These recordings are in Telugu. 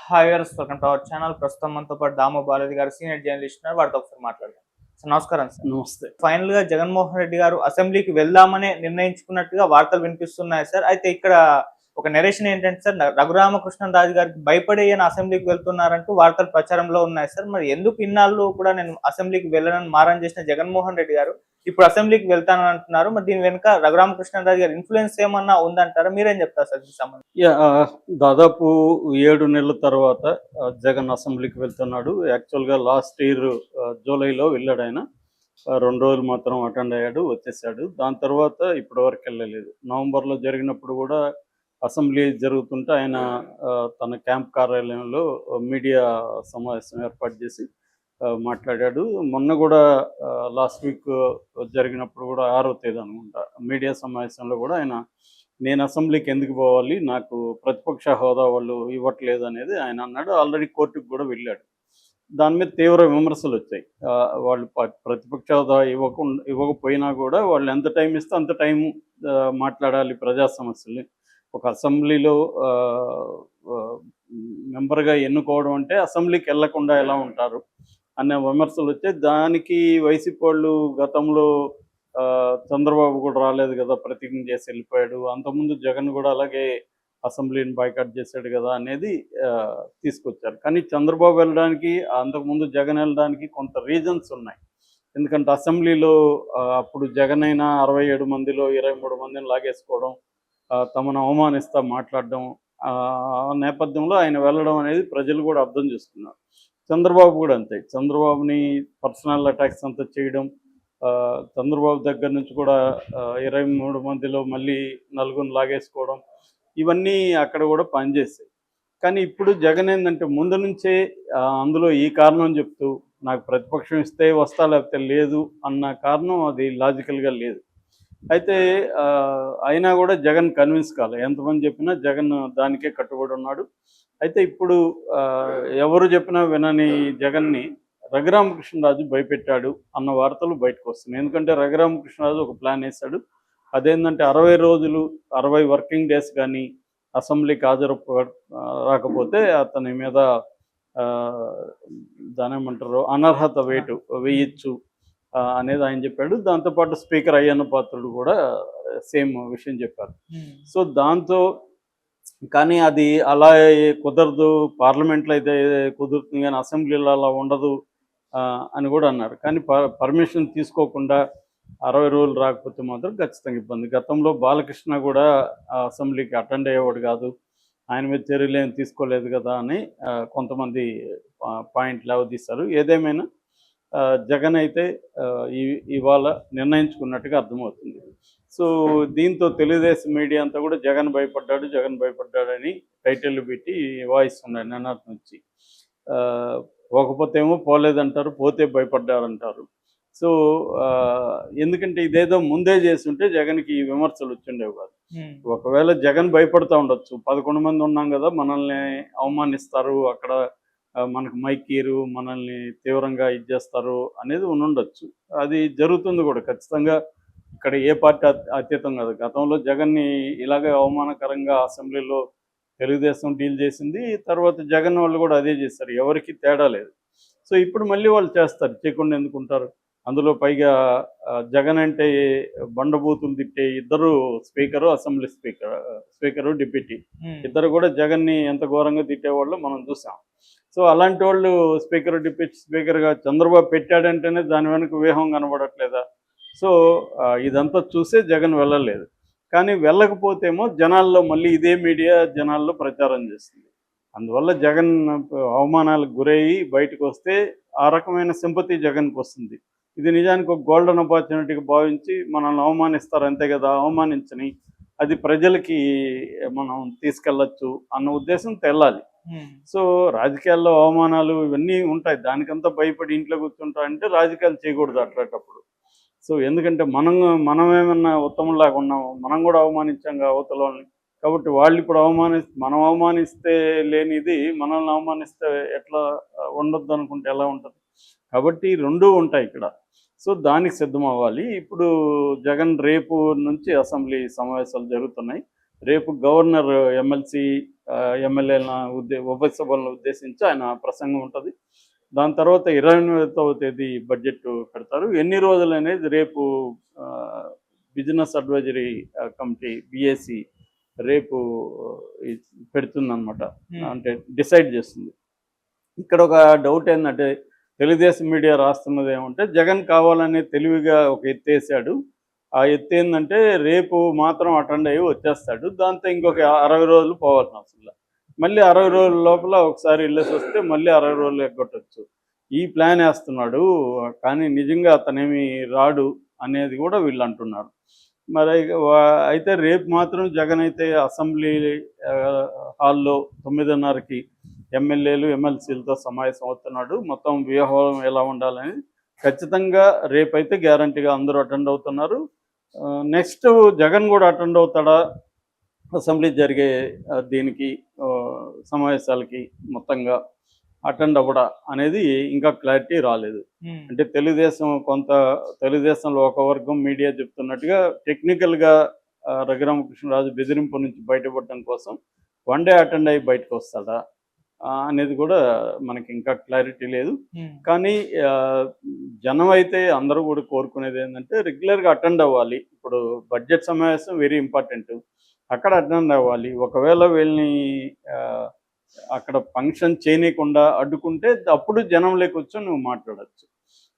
Hi viewers, welcome to our channel. ప్రస్తుతం మనతో పాటు దాము బాలాజీ గారు సీనియర్ జర్నలిస్ట్ ఉన్నారు. వారితో ఒకసారి మాట్లాడదాం. సార్ నమస్కారం సార్. నమస్తే. ఫైనల్ గా జగన్మోహన్ రెడ్డి గారు అసెంబ్లీకి వెళ్దామనే నిర్ణయించుకున్నట్టుగా వార్తలు వినిపిస్తున్నాయి సార్. అయితే ఇక్కడ ఒక నెరేషన్ ఏంటంటే సార్, రఘురామకృష్ణరాజు గారికి భయపడే ఈయన అసెంబ్లీకి వెళ్తున్నారంటూ వార్తలు ప్రచారంలో ఉన్నాయి సార్. మరి ఎందుకు ఇన్నాళ్ళు కూడా నేను అసెంబ్లీకి వెళ్ళనని మారం చేసిన జగన్మోహన్ రెడ్డి గారు ఇప్పుడు అసెంబ్లీకి వెళ్తానని అంటున్నారు? మరి దీని వెనుక రఘురామకృష్ణరాజు గారి ఇన్ఫ్లుయెన్స్ ఏమన్నా ఉందంటారా? మీరేం చెప్తారు సార్ దీనికి సంబంధించి? దాదాపు 7 నెలల తర్వాత జగన్ అసెంబ్లీకి వెళ్తున్నాడు. యాక్చువల్‌గా లాస్ట్ ఇయర్ జూలైలో వెళ్ళాడు ఆయన. 2 రోజులు మాత్రం అటెండ్ అయ్యాడు, వచ్చేసాడు. దాని తర్వాత ఇప్పటివరకు వెళ్ళలేదు. నవంబర్‌లో జరిగినప్పుడు కూడా అసెంబ్లీ జరుగుతుంటే ఆయన తన క్యాంప్ కార్యాలయంలో మీడియా సమావేశం ఏర్పాటు చేసి మాట్లాడాడు. మొన్న కూడా లాస్ట్ వీక్ జరిగినప్పుడు కూడా 6వ తేదీ అనుకుంటా మీడియా సమావేశంలో కూడా ఆయన, నేను అసెంబ్లీకి ఎందుకు పోవాలి, నాకు ప్రతిపక్ష హోదా వాళ్ళు ఇవ్వట్లేదు అనేది ఆయన అన్నాడు. ఆల్రెడీ కోర్టుకు కూడా వెళ్ళాడు. దాని మీద తీవ్ర విమర్శలు వచ్చాయి. వాళ్ళు ప్రతిపక్ష హోదా ఇవ్వకపోయినా కూడా వాళ్ళు ఎంత టైం ఇస్తే అంత టైం మాట్లాడాలి ప్రజా సమస్యల్ని. ఒక అసెంబ్లీలో మెంబర్గా ఎన్నుకోవడం అంటే అసెంబ్లీకి వెళ్లకుండా ఎలా ఉంటారు అనే విమర్శలు వచ్చాయి. దానికి వైసీపీ వాళ్ళు గతంలో చంద్రబాబు కూడా రాలేదు కదా, ప్రతిజ్ఞ చేసి వెళ్ళిపోయాడు, అంతకుముందు జగన్ కూడా అలాగే అసెంబ్లీని బాయ్కాట్ చేశాడు కదా అనేది తీసుకొచ్చారు. కానీ చంద్రబాబు వెళ్ళడానికి, అంతకుముందు జగన్ వెళ్ళడానికి కొంత రీజన్స్ ఉన్నాయి. ఎందుకంటే అసెంబ్లీలో అప్పుడు జగన్ అయినా 67 మందిలో 23 మందిని లాగేసుకోవడం, తమను అవమానిస్తా మాట్లాడడం, ఆ నేపథ్యంలో ఆయన వెళ్ళడం అనేది ప్రజలు కూడా అర్థం చేసుకున్నారు. చంద్రబాబు కూడా అంతే. చంద్రబాబుని పర్సనల్ అటాక్స్ అంతా చేయడం, చంద్రబాబు దగ్గర నుంచి కూడా 23 మందిలో మళ్ళీ నలుగురిని లాగేసుకోవడం, ఇవన్నీ అక్కడ కూడా పనిచేస్తాయి. కానీ ఇప్పుడు జగన్ ఏంటంటే ముందు నుంచే అందులో ఈ కారణం చెప్తూ, నాకు ప్రతిపక్షం ఇస్తే వస్తా లేకపోతే లేదు అన్న కారణం అది లాజికల్గా లేదు. అయితే అయినా కూడా జగన్ కన్విన్స్ కాలే. ఎంతమంది చెప్పినా జగన్ దానికే కట్టుబడి ఉన్నాడు. అయితే ఇప్పుడు ఎవరు చెప్పినా వినని జగన్ని రఘురామకృష్ణరాజు భయపెట్టాడు అన్న వార్తలు బయటకు వస్తున్నాయి. ఎందుకంటే రఘురామకృష్ణరాజు ఒక ప్లాన్ వేశాడు. అదేంటంటే 60 రోజులు 60 వర్కింగ్ డేస్ కానీ అసెంబ్లీకి రాకపోతే అతని మీద దానేమంటారు అనర్హత వేటు వేయచ్చు అనేది ఆయన చెప్పాడు. దాంతోపాటు స్పీకర్ అయ్యన్న పాత్రుడు కూడా సేమ్ విషయం చెప్పారు. సో దాంతో కానీ అది అలా కుదరదు, పార్లమెంట్లో అయితే కుదురుతుంది కానీ అసెంబ్లీలో అలా ఉండదు అని కూడా అన్నారు. కానీ పర్మిషన్ తీసుకోకుండా 60 రోజులు రాకపోతే మాత్రం ఖచ్చితంగా ఇబ్బంది. గతంలో బాలకృష్ణ కూడా అసెంబ్లీకి అటెండ్ అయ్యేవాడు కాదు, ఆయన మీద చర్యలు ఏమి తీసుకోలేదు కదా అని కొంతమంది పాయింట్లు అవదీశారు. ఏదేమైనా జగన్ అయితే ఇవాళ నిర్ణయించుకున్నట్టుగా అర్థమవుతుంది. సో దీంతో తెలుగుదేశం మీడియా అంతా కూడా జగన్ భయపడ్డాడని టైటిల్ పెట్టి వాయిస్తున్నాడు నిన్నటి నుంచి. పోకపోతే ఏమో పోలేదంటారు, పోతే భయపడ్డారంటారు. సో ఎందుకంటే ఇదేదో ముందే చేస్తుంటే జగన్కి ఈ విమర్శలు వచ్చిండేవి కాదు. ఒకవేళ జగన్ భయపడుతూ ఉండొచ్చు, 11 మంది ఉన్నాం కదా, మనల్ని అవమానిస్తారు, అక్కడ మనకు మైకీరు, మనల్ని తీవ్రంగా ఇచ్చేస్తారు అనేది ఉండొచ్చు. అది జరుగుతుంది కూడా ఖచ్చితంగా. ఇక్కడ ఏ పార్టీ అతీతం కాదు. గతంలో జగన్ని ఇలాగే అవమానకరంగా అసెంబ్లీలో తెలుగుదేశం డీల్ చేసింది, తర్వాత జగన్ వాళ్ళు కూడా అదే చేస్తారు, ఎవరికి తేడా లేదు. సో ఇప్పుడు మళ్ళీ వాళ్ళు చేస్తారు, చేయకుండా ఎందుకుంటారు? అందులో పైగా జగన్ అంటే బండబూతులు తిట్టే ఇద్దరు స్పీకరు, అసెంబ్లీ స్పీకరు డిప్యూటీ ఇద్దరు కూడా జగన్ని ఎంత ఘోరంగా తిట్టేవాళ్ళు మనం చూసాం. సో అలాంటి వాళ్ళు స్పీకర్, డిప్యూటీ స్పీకర్గా చంద్రబాబు పెట్టాడంటేనే దాని వెనుక వ్యూహం కనబడట్లేదా? సో ఇదంతా చూసే జగన్ వెళ్ళలేదు. కానీ వెళ్ళకపోతేమో జనాల్లో మళ్ళీ ఇదే మీడియా జనాల్లో ప్రచారం చేస్తుంది. అందువల్ల జగన్ అవమానాలకు గురయ్యి బయటకు వస్తే ఆ రకమైన సింపతి జగన్కి వస్తుంది. ఇది నిజానికి ఒక గోల్డెన్ ఆపర్చునిటీగా భావించి మనల్ని అవమానిస్తారు అంతే కదా, అవమానించని అది ప్రజలకి మనం తీసుకెళ్ళచ్చు అన్న ఉద్దేశం తెల్లాలి. సో రాజకీయాల్లో అవమానాలు ఇవన్నీ ఉంటాయి, దానికంతా భయపడి ఇంట్లో కూర్చుంటారంటే రాజకీయాలు చేయకూడదు అట్లాంటప్పుడు. సో ఎందుకంటే మనం ఏమన్నా ఉత్తమంలాగా ఉన్నాము, మనం కూడా అవమానించాం అవతలని. కాబట్టి వాళ్ళు ఇప్పుడు మనం అవమానిస్తే లేనిది మనల్ని అవమానిస్తే ఎట్లా ఉండొద్దు అనుకుంటే ఎలా ఉంటుంది? కాబట్టి రెండూ ఉంటాయి ఇక్కడ. సో దానికి సిద్ధం అవ్వాలి. ఇప్పుడు జగన్ రేపు నుంచి అసెంబ్లీ సమావేశాలు జరుగుతున్నాయి. రేపు గవర్నర్ ఎమ్మెల్సీ ఎమ్మెల్యేల ఉభయ సభలను ఉద్దేశించి ఆయన ప్రసంగం ఉంటుంది. దాని తర్వాత 28వ తేదీ బడ్జెట్ పెడతారు. ఎన్ని రోజులు అనేది రేపు బిజినెస్ అడ్వైజరీ కమిటీ బిఏసి రేపు పెడుతుందన్నమాట, అంటే డిసైడ్ చేస్తుంది. ఇక్కడ ఒక డౌట్ ఏంటంటే తెలుగుదేశం మీడియా రాస్తున్నది ఏమంటే జగన్ కావాలనే తెలివిగా ఒక ఎత్తేసాడు. ఆ ఎత్తు ఏంటంటే రేపు మాత్రం అటెండ్ అయ్యి వచ్చేస్తాడు, దాంతో ఇంకొక 60 రోజులు పోవాల్సిన అవసరం లేదు, మళ్ళీ 60 రోజుల లోపల ఒకసారి వెళ్ళేసి వస్తే మళ్ళీ 60 రోజులు ఎగ్గొట్టచ్చు, ఈ ప్లాన్ వేస్తున్నాడు. కానీ నిజంగా అతనేమి రాడు అనేది కూడా వీళ్ళు అంటున్నారు. మరి అయితే రేపు మాత్రం జగన్ అయితే అసెంబ్లీ హాల్లో 9:30కి ఎమ్మెల్యేలు ఎమ్మెల్సీలతో సమావేశం అవుతున్నాడు. మొత్తం వ్యూహం ఎలా ఉండాలని ఖచ్చితంగా రేపైతే గ్యారంటీగా అందరూ అటెండ్ అవుతున్నారు. నెక్స్ట్ జగన్ కూడా అటెండ్ అవుతాడా అసెంబ్లీ జరిగే దీనికి సమావేశాలకి మొత్తంగా అటెండ్ అవ్వడా అనేది ఇంకా క్లారిటీ రాలేదు. అంటే తెలుగుదేశంలో ఒక వర్గం మీడియా చెప్తున్నట్టుగా టెక్నికల్గా రఘురామకృష్ణరాజు బెదిరింపు నుంచి బయటపడడం కోసం వన్ డే అటెండ్ అయ్యి బయటకు వస్తాడా అనేది కూడా మనకి ఇంకా క్లారిటీ లేదు. కానీ జనం అయితే అందరూ కూడా కోరుకునేది ఏంటంటే రెగ్యులర్గా అటెండ్ అవ్వాలి. ఇప్పుడు బడ్జెట్ సమావేశం వెరీ ఇంపార్టెంట్, అక్కడ అటెండ్ అవ్వాలి. ఒకవేళ వీళ్ళని అక్కడ ఫంక్షన్ చేయనీయకుండా అడ్డుకుంటే అప్పుడు జనంలోకి వచ్చి నువ్వు మాట్లాడచ్చు.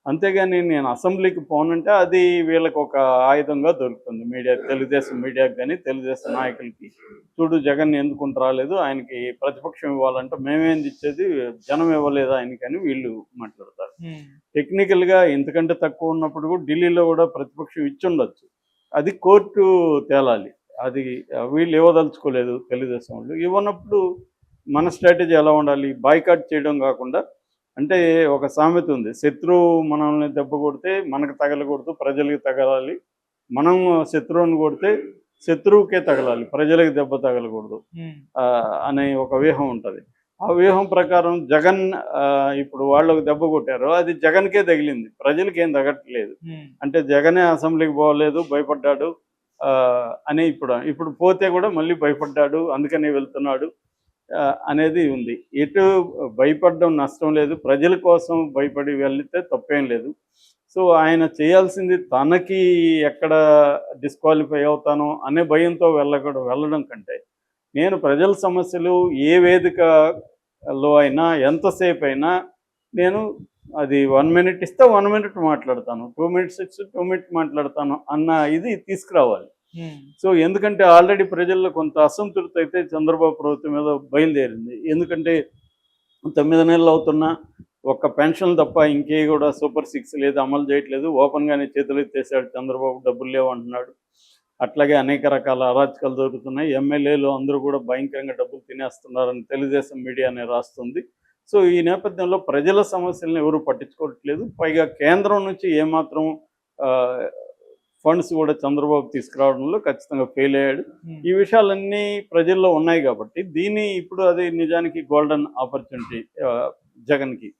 అంతేగాని నేను అసెంబ్లీకి పోనంటే అది వీళ్ళకి ఒక ఆయుధంగా దొరుకుతుంది మీడియా, తెలుగుదేశం మీడియాకి కానీ తెలుగుదేశం నాయకులకి. చూడు జగన్ ఎందుకుంటూ రాలేదు, ఆయనకి ప్రతిపక్షం ఇవ్వాలంటే మేమేంది ఇచ్చేది, జనం ఇవ్వలేదు ఆయనకని వీళ్ళు మాట్లాడతారు. టెక్నికల్గా ఇంతకంటే తక్కువ ఉన్నప్పుడు కూడా ఢిల్లీలో కూడా ప్రతిపక్షం ఇచ్చుండొచ్చు, అది కోర్టు తేలాలి. అది వీళ్ళు ఇవ్వదలుచుకోలేదు తెలుగుదేశం వాళ్ళు. ఇవ్వనప్పుడు మన స్ట్రాటజీ ఎలా ఉండాలి, బాయ్కాట్ చేయడం కాకుండా, అంటే ఒక సామెత ఉంది, శత్రువు మనల్ని దెబ్బ కొడితే మనకు తగలకూడదు, ప్రజలకి తగలాలి, మనం శత్రువుని కొడితే శత్రువుకే తగలాలి, ప్రజలకు దెబ్బ తగలకూడదు అనే ఒక వ్యూహం ఉంటుంది. ఆ వ్యూహం ప్రకారం జగన్ ఇప్పుడు వాళ్ళకు దెబ్బ కొట్టారు, అది జగన్కే తగిలింది, ప్రజలకి ఏం తగట్లేదు. అంటే జగనే అసెంబ్లీకి పోలేదు, భయపడ్డాడు అని ఇప్పుడు పోతే కూడా మళ్ళీ భయపడ్డాడు అందుకని వెళ్తున్నాడు అనేది ఉంది. ఎటు భయపడడం నష్టం లేదు, ప్రజల కోసం భయపడి వెళ్తే తప్పేం లేదు. సో ఆయన చేయాల్సింది తనకి ఎక్కడ డిస్క్వాలిఫై అవుతానో అనే భయంతో వెళ్ళడం కంటే నేను ప్రజల సమస్యలు ఏ వేదికలో అయినా ఎంతసేపు అయినా నేను అది 1 minute ఇస్తే 1 minute మాట్లాడతాను, 2 minutes ఇస్తే 2 minutes మాట్లాడతాను అన్న ఇది తీసుకురావాలి. సో ఎందుకంటే ఆల్రెడీ ప్రజల్లో కొంత అసంతృప్తి అయితే చంద్రబాబు ప్రభుత్వం మీద బయలుదేరింది. ఎందుకంటే 9 నెలలు అవుతున్నా ఒక్క పెన్షన్ తప్ప ఇంకే కూడా సూపర్ 6 లేదు, అమలు చేయట్లేదు. ఓపెన్గానే చేతులు ఎత్తేసాడు చంద్రబాబు, డబ్బులు లేవు అంటున్నాడు. అట్లాగే అనేక రకాల అరాచకాలు జరుగుతున్నాయి. ఎమ్మెల్యేలు అందరూ కూడా భయంకరంగా డబ్బులు తినేస్తున్నారని తెలుగుదేశం మీడియానే రాస్తుంది. సో ఈ నేపథ్యంలో ప్రజల సమస్యలను ఎవరు పట్టించుకోవట్లేదు. పైగా కేంద్రం నుంచి ఏమాత్రం ఫండ్స్ కూడా చంద్రబాబు తీసుకురావడంలో ఖచ్చితంగా ఫెయిల్ అయ్యాడు. ఈ విషయాలన్నీ ప్రజల్లో ఉన్నాయి కాబట్టి ఇప్పుడు అది నిజానికి గోల్డెన్ ఆపర్చునిటీ జగన్కి.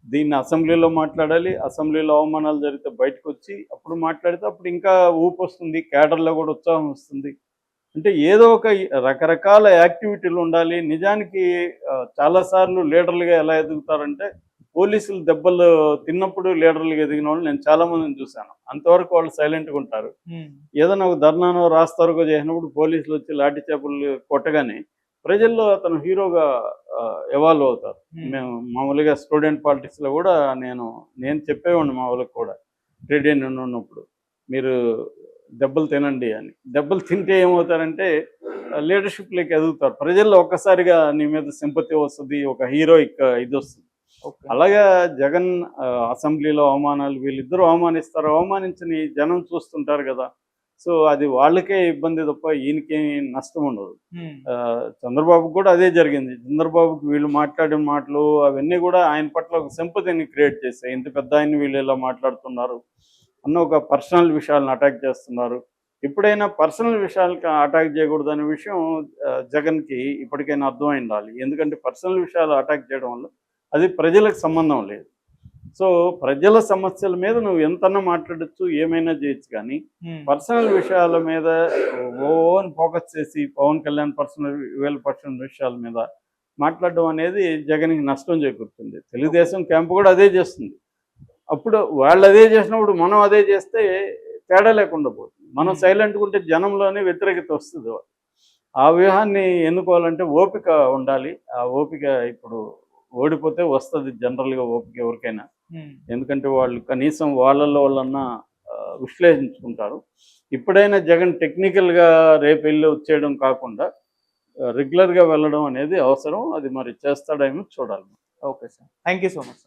దీన్ని అసెంబ్లీలో మాట్లాడాలి, అసెంబ్లీలో అవమానాలు జరిగితే బయటకు వచ్చి అప్పుడు మాట్లాడితే అప్పుడు ఇంకా ఊపు వస్తుంది, కేడర్లో కూడా ఉత్సాహం వస్తుంది. అంటే ఏదో ఒక రకరకాల యాక్టివిటీలు ఉండాలి. నిజానికి చాలాసార్లు లీడర్లుగా ఎలా ఎదుగుతారంటే పోలీసులు దెబ్బలు తిన్నప్పుడు లీడర్లుగా ఎదిగిన వాళ్ళు నేను చాలా మందిని చూశాను. అంతవరకు వాళ్ళు సైలెంట్గా ఉంటారు. ఏదైనా ఒక ధర్నానో రాస్తారోగో చేసినప్పుడు పోలీసులు వచ్చి లాఠీ చేపలు కొట్టగానే ప్రజల్లో అతను హీరోగా ఎవాల్వ్ అవుతారు. మేము మామూలుగా స్టూడెంట్ పాలిటిక్స్లో కూడా నేను చెప్పేవాడిని మా వాళ్ళకి కూడా, ట్రేడ్ యూనియన్ ఉన్నప్పుడు, మీరు దెబ్బలు తినండి అని. దెబ్బలు తింటే ఏమవుతారంటే లీడర్షిప్లోకి ఎదుగుతారు. ప్రజల్లో ఒక్కసారిగా నీ మీద సింపతి వస్తుంది, ఒక హీరోయిక్ ఇది వస్తుంది. అలాగా జగన్ అసెంబ్లీలో అవమానాలు, వీళ్ళిద్దరూ అవమానిస్తారు, అవమానించని జనం చూస్తుంటారు కదా. సో అది వాళ్ళకే ఇబ్బంది తప్ప ఈయనకేమి నష్టం ఉండదు. చంద్రబాబుకు కూడా అదే జరిగింది. చంద్రబాబుకి వీళ్ళు మాట్లాడిన మాటలు అవన్నీ కూడా ఆయన పట్ల ఒక సింపతిని క్రియేట్ చేస్తాయి. ఇంత పెద్ద ఆయన వీళ్ళు ఇలా మాట్లాడుతున్నారు అన్న ఒక పర్సనల్ విషయాలను అటాక్ చేస్తున్నారు. ఎప్పుడైనా పర్సనల్ విషయాలకి అటాక్ చేయకూడదు అనే విషయం జగన్కి ఇప్పటికైనా అర్థమై ఉండాలి. ఎందుకంటే పర్సనల్ విషయాలు అటాక్ చేయడం వల్ల అది ప్రజలకు సంబంధం లేదు. సో ప్రజల సమస్యల మీద నువ్వు ఎంతన్నా మాట్లాడచ్చు, ఏమైనా చేయొచ్చు, కానీ పర్సనల్ విషయాల మీద ఓన్ ఫోకస్ చేసి పవన్ కళ్యాణ్ పర్సనల్ విషయాల మీద మాట్లాడడం అనేది జగన్కి నష్టం చేకూరుతుంది. తెలుగుదేశం క్యాంపు కూడా అదే చేస్తుంది. అప్పుడు వాళ్ళు అదే చేసినప్పుడు మనం అదే చేస్తే తేడా లేకుండా పోతుంది. మనం సైలెంట్గా ఉంటే జనంలోనే వ్యతిరేకత వస్తుంది. ఆ వ్యూహాన్ని ఎన్నుకోవాలంటే ఓపిక ఉండాలి. ఆ ఓపిక ఇప్పుడు ఓడిపోతే వస్తుంది జనరల్గా ఓపిక ఎవరికైనా. ఎందుకంటే వాళ్ళు కనీసం వాళ్ళన్నా విశ్లేషించుకుంటారు. ఇప్పుడైనా జగన్ టెక్నికల్గా రేపు వెళ్ళి వచ్చేయడం కాకుండా రెగ్యులర్గా వెళ్ళడం అనేది అవసరం. అది మరి చేస్తాడేమో చూడాలి. Okay sir, thank you so much.